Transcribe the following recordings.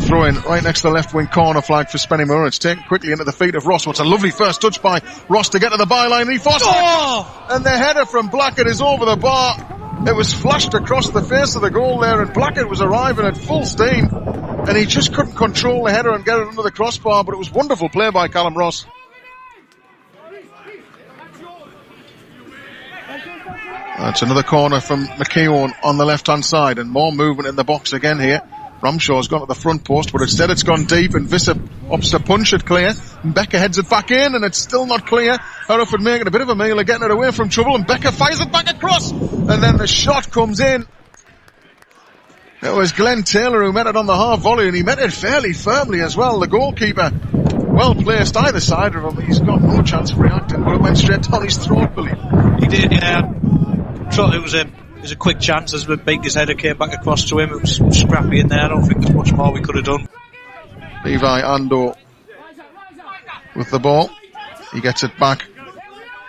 throw-in right next to the left-wing corner flag for Spennymoor. It's taken quickly into the feet of Ross. What's a lovely first touch by Ross to get to the byline. And he forces it. And the header from Blackett is over the bar. It was flashed across the face of the goal there, and Blackett was arriving at full steam. And he just couldn't control the header and get it under the crossbar, but it was wonderful play by Callum Ross. That's another corner from McKeown on the left-hand side, and more movement in the box again here. Ramshaw's gone to the front post, but instead it's gone deep, and Visser opts to punch it clear. And Becker heads it back in, and it's still not clear. Hereford making a bit of a meal of getting it away from trouble, and Becker fires it back across, and then the shot comes in. It was Glenn Taylor who met it on the half volley, and he met it fairly firmly as well. The goalkeeper, well placed either side of him. He's got no chance of reacting, but it went straight down his throat, Billy. He did, yeah. Thought it was a quick chance as Baker's header came back across to him. It was scrappy in there. I don't think there's much more we could have done. Levi Ando with the ball. He gets it back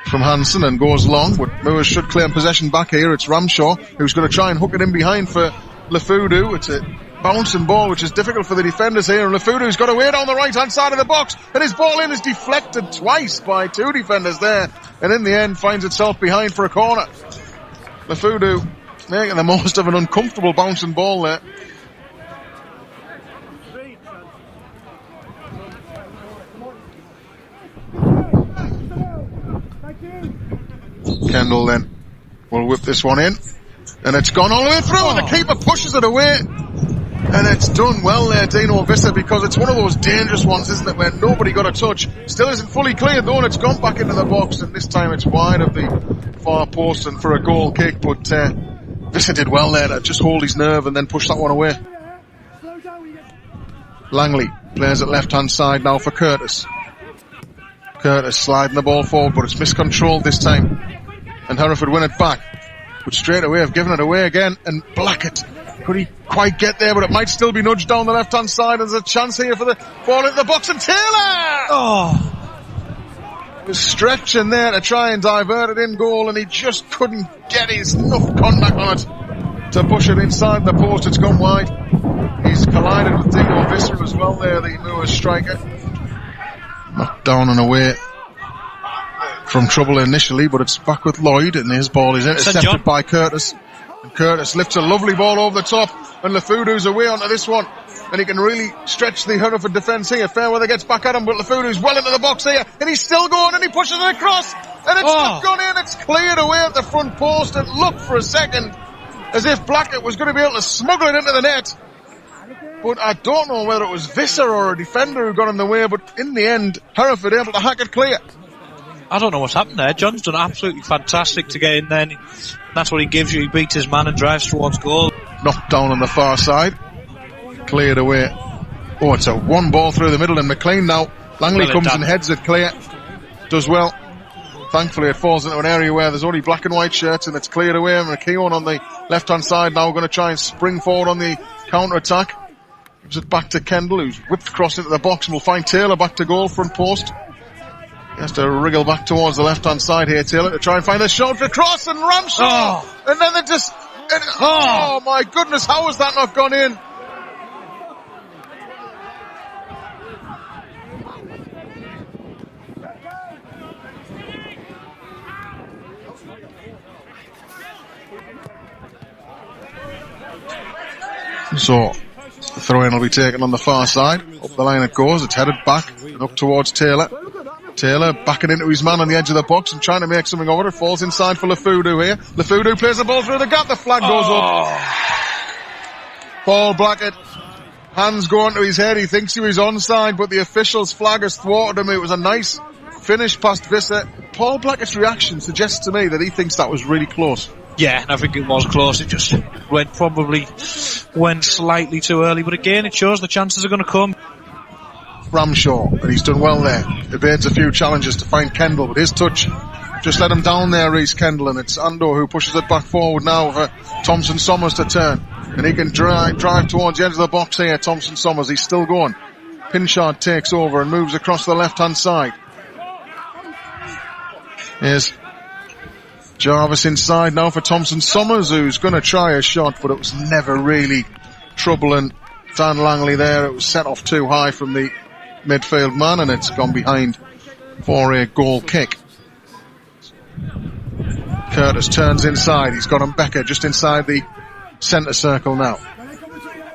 from Hansen and goes long, but Moors should claim possession back here. It's Ramshaw who's going to try and hook it in behind for Lefudu. It's a bouncing ball which is difficult for the defenders here, and Lefudu's got away down the right hand side of the box, and his ball in is deflected twice by two defenders there, and in the end finds itself behind for a corner. Lefudu making the most of an uncomfortable bouncing ball there. Kendall then will whip this one in, and it's gone all the way through, and the keeper pushes it away, and it's done well there, Dino Visser, because it's one of those dangerous ones, isn't it, where nobody got a touch. Still isn't fully cleared though, and it's gone back into the box, and this time it's wide of the far post and for a goal kick, but Visser did well there to just hold his nerve and then push that one away. Langley plays it left hand side now for Curtis. Curtis sliding the ball forward, but it's miscontrolled this time, and Hereford win it back, but straight away have given it away again, and Blackett, could he quite get there, but it might still be nudged down the left hand side. There's a chance here for the ball into the box, and Taylor was stretching there to try and divert it in goal, and he just couldn't get his enough contact on it to push it inside the post. It's gone wide. He's collided with Dino Visser as well there, the Moors striker. Knocked down and away from trouble initially, but it's back with Lloyd, and his ball is intercepted by Curtis. And Curtis lifts a lovely ball over the top, and Lefudu's away onto this one, and he can really stretch the Hereford defence here. Fairweather gets back at him, but Lefudu's well into the box here, and he's still going, and he pushes it across, and it's not gone in. It's cleared away at the front post. It looked for a second as if Blackett was going to be able to smuggle it into the net, but I don't know whether it was Visser or a defender who got in the way, but in the end, Hereford able to hack it clear. I don't know what's happened there. John's done absolutely fantastic to get in there. That's what he gives you. He beats his man and drives towards goal. Knocked down on the far side. Cleared away. Oh, it's a one ball through the middle, and McLean now. Langley comes and heads it clear. Does well. Thankfully it falls into an area where there's only black and white shirts, and it's cleared away. And McKeown on the left hand side now going to try and spring forward on the counter attack. Gives it back to Kendall, who's whipped across into the box, and will find Taylor back to goal, front post. He has to wriggle back towards the left hand side here, Taylor, to try and find a shot for cross, and Ramshaw! And then they just... oh my goodness, how has that not gone in? So, the throw-in will be taken on the far side. Up the line it goes. It's headed back and up towards Taylor. Taylor backing into his man on the edge of the box and trying to make something of it. It falls inside for Lefudu here. Lefudu plays the ball through the gap. The flag goes up. Paul Blackett. Hands go onto his head. He thinks he was onside, but the official's flag has thwarted him. It was a nice finish past Visser. Paul Blackett's reaction suggests to me that he thinks that was really close. Yeah, I think it was close. It just went slightly too early, but again, it shows the chances are going to come. Ramshaw, and he's done well there. Evades a few challenges to find Kendall, but his touch just let him down there, Reece Kendall, and it's Ando who pushes it back forward now for Thompson Summers to turn, and he can drive towards the edge of the box here. Thompson Summers, he's still going. Pinchard takes over and moves across the left hand side. Here's Jarvis inside now for Thompson Summers, who's going to try a shot, but it was never really troubling Dan Langley there. It was set off too high from the midfield man, and it's gone behind for a goal kick. Curtis turns inside. He's got Mbeka just inside the centre circle now.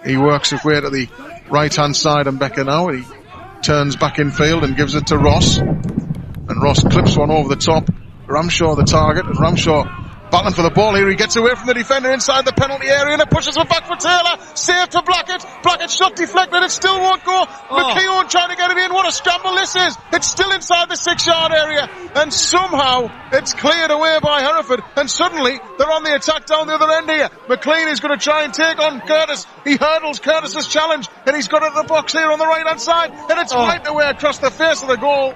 He works his way to the right-hand side, Mbeka now. He turns back in field and gives it to Ross. And Ross clips one over the top. Ramshaw the target, and Ramshaw battling for the ball here. He gets away from the defender inside the penalty area, and it pushes it back for Taylor. Saved to Blackett. Blackett shot deflected. It still won't go. McKeown trying to get it in. What a scramble this is. It's still inside the 6-yard area, and somehow it's cleared away by Hereford, and suddenly they're on the attack down the other end here. McLean is going to try and take on Curtis. He hurdles Curtis's challenge, and he's got it in the box here on the right-hand side, and it's right away across the face of the goal.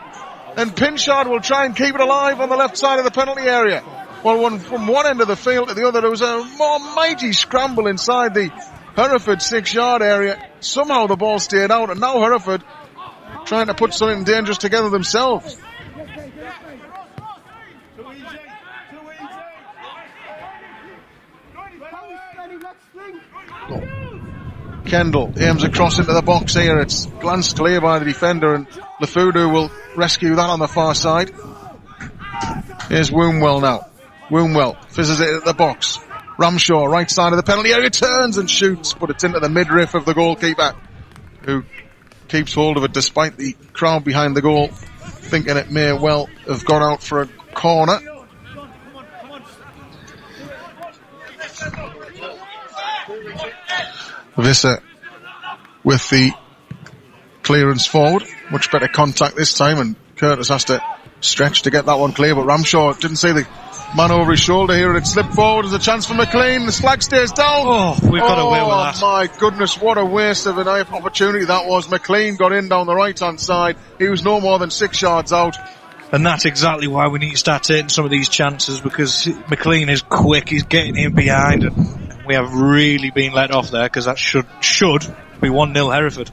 And Pinchard will try and keep it alive on the left side of the penalty area. Well, from one end of the field to the other, there was a more mighty scramble inside the Hereford 6-yard area. Somehow the ball stayed out, and now Hereford trying to put something dangerous together themselves. Kendall aims across into the box here. It's glanced clear by the defender, and Lefudu will rescue that on the far side. Here's Wombwell now. Wombwell fizzes it at the box. Ramshaw, right side of the penalty area, turns and shoots, but it's into the midriff of the goalkeeper, who keeps hold of it despite the crowd behind the goal thinking it may well have gone out for a corner. Visser with the clearance forward. Much better contact this time, and Curtis has to stretch to get that one clear, but Ramshaw didn't see the man over his shoulder here, and it slipped forward. There's a chance for McLean. The slag stays down. We've got away with that. Oh my goodness, what a waste of an opportunity that was. McLean got in down the right hand side. He was no more than 6 yards out. And that's exactly why we need to start taking some of these chances, because McLean is quick, he's getting in behind, and we have really been let off there, because that should be 1-0 Hereford.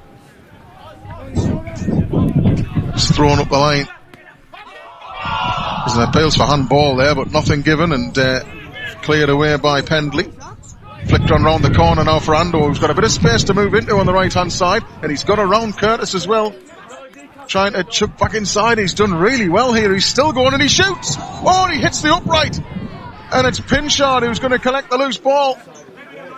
It's thrown up the line. There's an appeals for handball there, but nothing given, and cleared away by Pendley. Flicked on round the corner now for Ando, who's got a bit of space to move into on the right hand side, and he's got around Curtis as well. Trying to chuck back inside. He's done really well here. He's still going, and he shoots. Oh, and he hits the upright. And it's Pinchard who's going to collect the loose ball.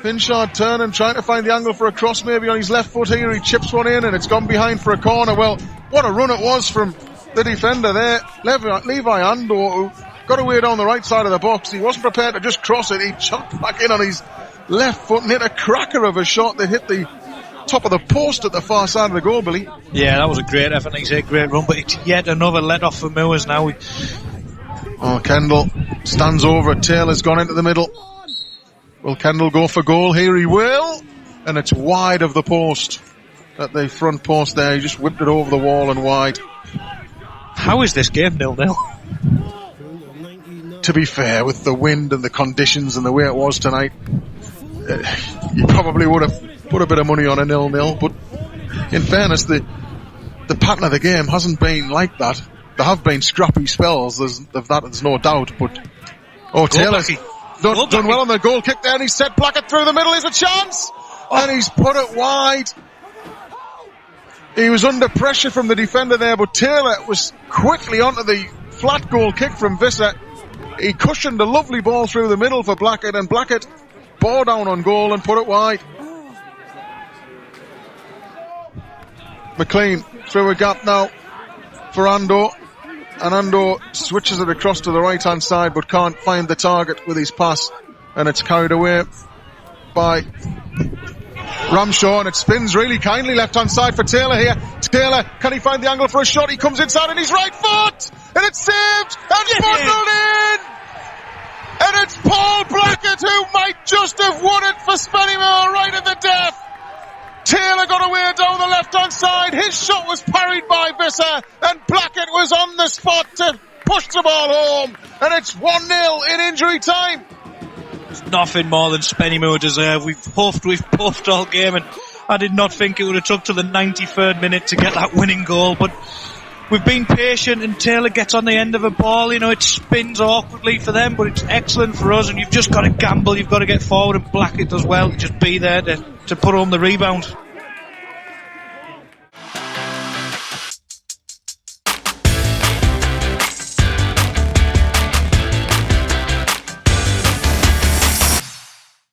Pinchard turning, trying to find the angle for a cross maybe on his left foot here. He chips one in, and it's gone behind for a corner. Well, what a run it was from the defender there. Levi Ando, who got away down the right side of the box. He wasn't prepared to just cross it. He chucked back in on his left foot and hit a cracker of a shot that hit the top of the post at the far side of the goal, Billy. Yeah, that was a great effort, like you say, great run, but it's yet another let off for Moors now. Kendall stands over it. Taylor's gone into the middle. Will Kendall go for goal? Here he will, and it's wide of the post, at the front post there. He just whipped it over the wall and wide. How is this game 0-0? To be fair, with the wind and the conditions and the way it was tonight, you probably would have put a bit of money on a 0-0, but in fairness, the pattern of the game hasn't been like that. There have been scrappy spells, there's no doubt, but Taylor's done well on the goal kick there, and he's set Blackett through the middle. He's a chance, and he's put it wide. He was under pressure from the defender there, but Taylor was quickly onto the flat goal kick from Visser. He cushioned a lovely ball through the middle for Blackett, and Blackett bore down on goal and put it wide. McLean through a gap now for Ando, and Ando switches it across to the right hand side but can't find the target with his pass, and it's carried away by Ramshaw, and it spins really kindly left hand side for Taylor here. Taylor, can he find the angle for a shot? He comes inside on his right foot, and it's saved and bundled in, and it's Paul Blackett who might just have won it for Spennymoor right at the death. Taylor got away down the left-hand side. His shot was parried by Visser, and Blackett was on the spot to push the ball home. And it's 1-0 in injury time. It's nothing more than Spennymoor deserve. We've puffed all game, and I did not think it would have took to the 93rd minute to get that winning goal. But we've been patient, and Taylor gets on the end of a ball. You know, it spins awkwardly for them, but it's excellent for us. And you've just got to gamble. You've got to get forward, and Blackett does well. Just be there to put home the rebound.